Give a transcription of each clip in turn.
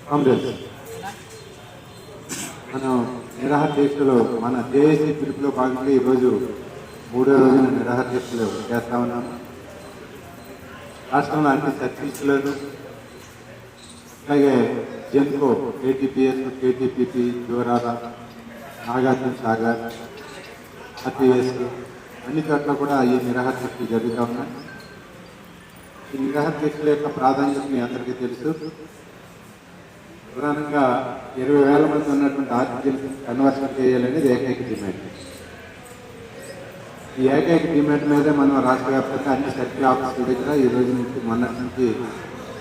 కాంగ్రెస్ మనం నిరాహార దీక్షలో మన జేఏసీ పిలుపులో భాగంగా ఈరోజు 3వ రోజున నిరాహార దీక్షలు చేస్తా ఉన్నాము. రాష్ట్రంలో అన్ని సర్వీసులను అలాగే Genco, KTPS, KTPP, జోరాల, Nagarjuna Sagar, RTS అన్ని చోట్ల కూడా ఈ నిరాహార దీక్షలు జరుగుతూ ఉన్నాయి. ఈ నిరాహార దీక్షల యొక్క ప్రాధాన్యత మీ అందరికీ తెలుసు. ప్రధానంగా 20,000 మంది ఉన్నటువంటి ఆర్టికల్ కన్వర్షన్ చేయాలనేది ఏకైక డిమాండ్. ఈ ఏకైక డిమాండ్ మీదే మనం రాష్ట్ర వ్యాప్తంగా అన్ని సర్కిల్ ఆఫీసుల దగ్గర ఈ రోజు నుంచి మొన్నటి నుంచి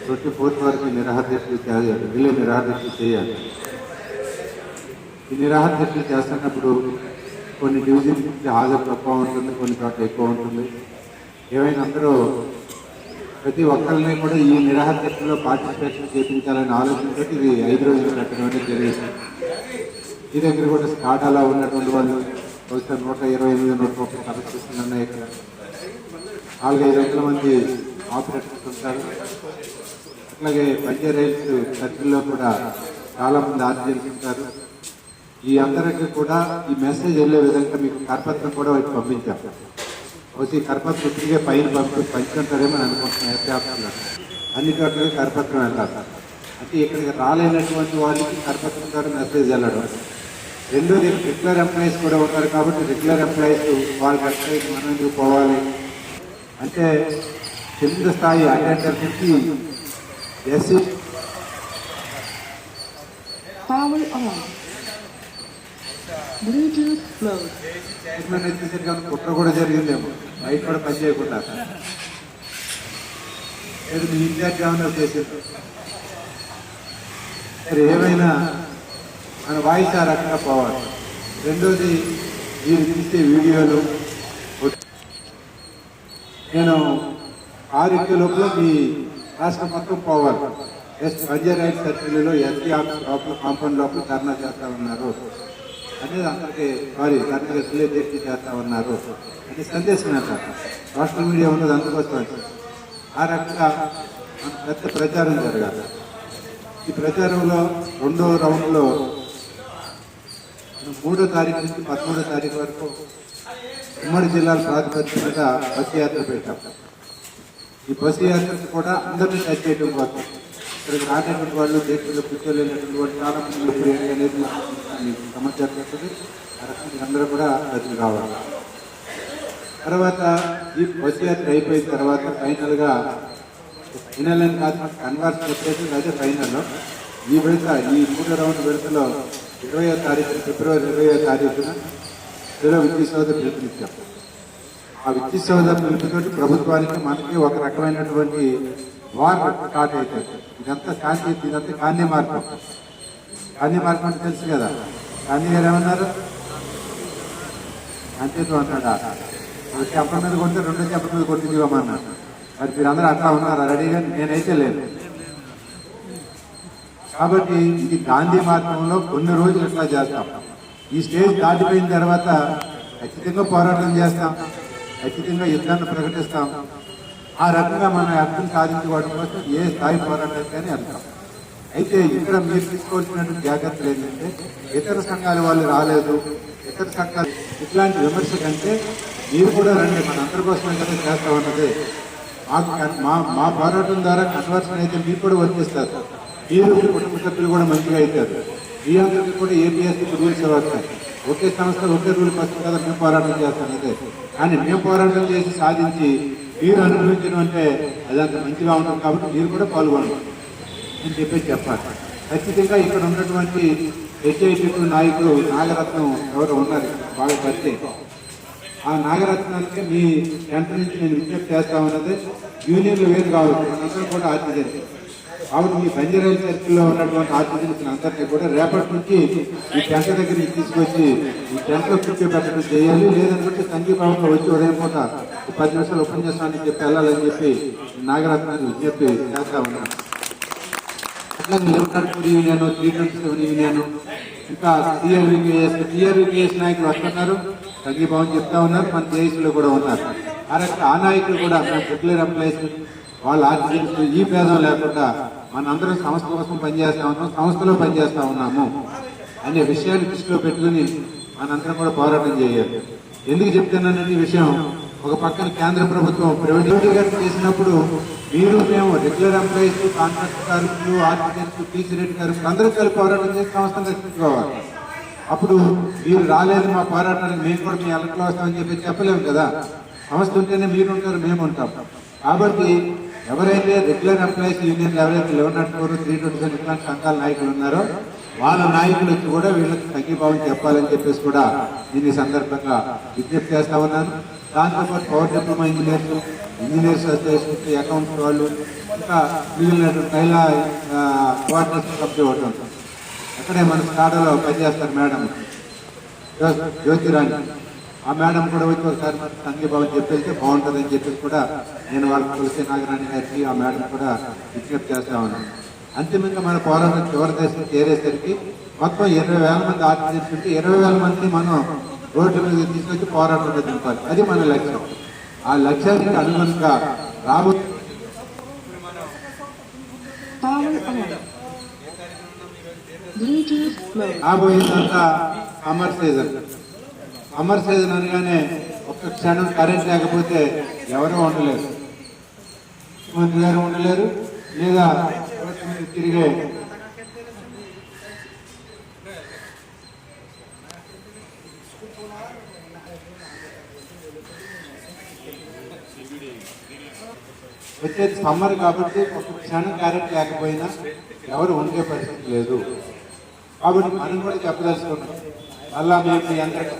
24th వరకు నిరాహార దీక్షలు రిలే నిరాహార దీక్షలు చేయాలి. ఈ నిరాహార దీక్షలు చేస్తున్నప్పుడు కొన్ని డివిజన్కి హాజరు తక్కువ ఉంటుంది, కొన్ని చోట్ల ఎక్కువ ఉంటుంది. ఏవైనా అందరూ ప్రతి ఒక్కరిని కూడా ఈ నిరాహార దీక్షలో పార్టిసిపేషన్ చేయించాలనే ఆలోచనతో ఇది 5 రోజులు పెట్టడం అనేది జరిగింది. ఈ దగ్గర కూడా స్కాటాలో ఉన్నటువంటి వాళ్ళు బహుశా 128-130 పరిస్థితులు ఉన్నాయి. ఇక్కడ 4-5 మంది ఆపరేటర్స్ ఉంటారు. అట్లాగే పంజాబ్ రైల్స్ సర్కిల్లో కూడా చాలా మంది ఆర్జీఎల్స్ ఉంటారు. ఈ అందరికీ కూడా ఈ మెసేజ్ వెళ్ళే విధంగా మీకు కరపత్రం కూడా వచ్చి పంపించారు. వచ్చి కరపత్రం ఇప్పటికే పైన పంచుకుంటారేమో అనుకుంటున్నాను. ఎస్ఆఫ్లో అన్ని చోట్లకి కరపత్రం వెళ్ళాలి. అంటే ఇక్కడికి రాలేనటువంటి వాళ్ళకి కరపత్రం ద్వారా మెసేజ్ వెళ్ళడం. రెండోది రెగ్యులర్ ఎంప్లాయీస్ కూడా ఉంటారు కాబట్టి రెగ్యులర్ ఎంప్లాయీస్ వాళ్ళకి ఎంప్లాయీస్ మనం ఎందుకు పోవాలి అంటే కింద స్థాయి అటెండర్ నుంచి ఎస్సీ వచ్చేసరికి కుట్ర కూడా జరిగిందేమో, బయట కూడా పని చేయకుండా లేదు మీ ఇన్ఛార్జ్ ఏమైనా చేసేది. మరి ఏమైనా మన వాయిస్ ఆ రకంగా పోవాలి. రెండోది మీరు తీసే వీడియోలు నేను 6 లోపల మీ రాష్ట్రం మొత్తం పోవాలి. పంజాబ్ రైట్ సర్కిల్లో ఎస్సీ ఆఫీస్ లోపల కాంపౌండ్ లోపల ధర్నా చేస్తా ఉన్నారు అనేది అందరికీ ధర్నా రిలే దీక్ష చేస్తా ఉన్నారు అని సందేశం అంటారు. సోషల్ మీడియా ఉన్నది అందుకోసం ఆ రకంగా పెద్ద ప్రచారం జరగాలి. ఈ ప్రచారంలో 2వ రౌండ్లో 3వ తారీఖు నుంచి 13వ తారీఖు వరకు ఉమ్మడి జిల్లాల ప్రాతిపదిక మీద బస్సు యాత్ర పెట్టాం. ఈ బస్సు యాత్రకు కూడా అందరినీ టచ్ చేయడం కోసం ఇక్కడికి రానటువంటి వాళ్ళు దేశంలో కూర్చోలేనటువంటి వాళ్ళు చాలా మంది ఇప్పుడు అనేది సమాచారం వస్తుంది. ఆ రకంగా అందరూ కూడా ప్రజలు కావాలి. తర్వాత ఈ బస్సు యాత్ర అయిపోయిన తర్వాత ఫైనల్ అని కాదు కన్వర్స్ చెప్పేసి అదే ఫైనల్లో ఈ విడత ఈ 3వ రౌండ్ విడతలో 20వ తారీఖు ఫిబ్రవరి 20వ తారీఖున విద్యుత్ సౌధ పిలుపునిచ్చాం. ఆ విద్యుత్ సౌధ పిలుపుతోటి ప్రభుత్వానికి మనకి ఒక రకమైనటువంటి వార్ స్టార్ట్ అవుతుంది. ఇదంతా శాంతి, ఇదంతా కాన్య మార్గం. కాన్య మార్గం అంటే తెలుసు కదా. కాన్య గారు ఏమన్నారు? శాంతితో అన్నాడా? చెప్ప మీద కొడితే 2 చెప్ప మీద కొట్టిందివ్వమన్నారు. మరి మీరందరూ అట్లా ఉన్నారా రెడీగా? నేనైతే లేదు. కాబట్టి ఇది గాంధీ మార్గంలో కొన్ని రోజులు ఎట్లా చేస్తాం. ఈ స్టేజ్ దాటిపోయిన తర్వాత ఖచ్చితంగా పోరాటం చేస్తాం, ఖచ్చితంగా యుద్ధాన్ని ప్రకటిస్తాం. ఆ రకంగా మన అర్థం సాధించుకోవడం కోసం ఏ స్థాయి పోరాటం కానీ వెళ్తాం. అయితే ఇక్కడ మీరు తీసుకోవాల్సినటువంటి జాగ్రత్తలు ఏంటంటే ఇతర సంఘాల వాళ్ళు రాలేదు, ఇతర సంఘాలు ఇట్లాంటి విమర్శ కంటే మీరు కూడా రండి, మన అందరి కోసమే కదా చేస్తా ఉన్నది. మా పోరాటం ద్వారా కన్వర్షన్ అయితే మీరు కూడా వచ్చేస్తారు. మీరు కుటుంబ సభ్యులు కూడా మంచిగా అవుతారు. మీ అందరికీ కూడా ఏపీఎస్సీ రూల్స్ వస్తాయి. ఒకే సంస్థ ఒకే రూల్ వస్తుంది కదా. మేము పోరాటం చేస్తాం అదే. కానీ మేము పోరాటం చేసి సాధించి మీరు అనుభవించడం అంటే అదంత మంచిగా ఉంటుంది. కాబట్టి మీరు కూడా పాల్గొనండి అని చెప్పాలి. ఖచ్చితంగా ఇక్కడ ఉన్నటువంటి హెచ్ఐటి నాయకులు నాగరత్నం ఎవరు ఉన్నారు బాగా పరిచయం. ఆ నాగరత్నానికి మీ సెంటర్ నుంచి నేను విజ్ఞప్తి చేస్తా ఉన్నది, యూనియన్లు వేరు కావచ్చు, మనందరూ కూడా ఆర్టిజన్ కాబట్టి మీ బంజారాయిల్ సర్కిల్లో ఉన్నటువంటి ఆర్టిజన్స్ అందరినీ కూడా రేపటి నుంచి ఈ టెంట్ దగ్గరికి తీసుకొచ్చి ఈ టెంట్లో కూర్చోబెట్టడం చేయాలి. లేదనుకుంటే సంఘీభావంలో వచ్చి ఉదయం పూట 10 నిమిషాలు ఉపన్యాసాన్ని చెప్పి వెళ్ళాలని చెప్పి నాగరత్నాన్ని విజ్ఞప్తి చేస్తా ఉన్నాను. అట్లాగే 11 యూనియన్, 327 యూనియన్, ఇంకా టీఆర్వీకేఎస్ నాయకులు వస్తున్నారు, సంఘీభావం చెప్తా ఉన్నారు. మన దేశంలో కూడా ఉన్నారు. ఆ నాయకులు కూడా రెగ్యులర్ ఎంప్లాయీస్ వాళ్ళ ఆర్టికల్స్ ఈ భేదం లేకుండా మనందరం సంస్థ కోసం పనిచేస్తా ఉన్నాం, సంస్థలో పనిచేస్తా ఉన్నాము అనే విషయాన్ని దృష్టిలో పెట్టుకుని మనందరం కూడా పోరాటం చేయాలి. ఎందుకు చెప్తున్నానంటే ఈ విషయం, ఒక పక్కన కేంద్ర ప్రభుత్వం ప్రైవేటీకరణ చేసినప్పుడు మీరు మేము రెగ్యులర్ ఎంప్లాయీస్, కాంట్రాక్ట్ కార్మికులు, ఆర్టికల్స్, టీసీ రేట్ కార్మికులు అందరూ కలిసి పోరాటం చేసి సంస్థను రక్షించుకోవాలి. అప్పుడు మీరు రాలేదు మా పోరాటానికి, మేము కూడా మీ ఎలక్ట్లో వస్తామని చెప్పి చెప్పలేము కదా. సంస్థ ఉంటేనే మీరు ఉంటారు, మేము ఉంటాం. కాబట్టి ఎవరైతే రెగ్యులర్ ఎంప్లాయీస్ యూనియన్ ఎవరైతే 1104, 327 ఇట్లాంటి సంఘాల నాయకులు ఉన్నారో వాళ్ళ నాయకులకు కూడా వీళ్ళకి సంఘీభావం చెప్పాలని చెప్పేసి కూడా నేను ఈ సందర్భంగా విజ్ఞప్తి చేస్తా ఉన్నాను. దాంతోపాటు power diploma engineers association, accounts వాళ్ళు, ఇంకా మిగిలినటువంటి మహిళా కోఆర్డినేషన్ కమిటీ ఒకటి ఉంటుంది. అక్కడే మన స్టాడలో పనిచేస్తారు మేడం జ్యోతిరాణి. ఆ మేడం కూడా వచ్చి ఒకసారి మనకి సంఘీభావం చెప్పేస్తే బాగుంటుందని చెప్పేసి కూడా నేను వాళ్ళకి తులసి నాగరాణి గారికి ఆ మేడం కూడా విజ్ఞప్తి చేస్తా ఉన్నాను. అంతిమంగా మన పోరాటం చివరి దేశం చేరేసరికి మొత్తం 20,000 మంది ఆర్టికల్స్ ఉంటే 20,000 మందిని మనం రోడ్ల మీద తీసుకొచ్చి పోరాటంలో దింపాలి. అది మన లక్ష్యం. ఆ లక్ష్యానికి అనుగుణంగా రాబోయేదంతా సమ్మర్ సీజన్ అనగానే ఒక్క క్షణం కరెంట్ లేకపోతే ఎవరూ ఉండలేరు, ముఖ్యమంత్రి గారు ఉండలేరు, లేదా తిరిగే వచ్చేది సమ్మర్ కాబట్టి ఒక క్షణం కరెంట్ లేకపోయినా ఎవరు ఉండే పరిస్థితి లేదు. కాబట్టి మనం కూడా చెప్పదలుచుకున్నాం. అలా మేము మీ అందరికీ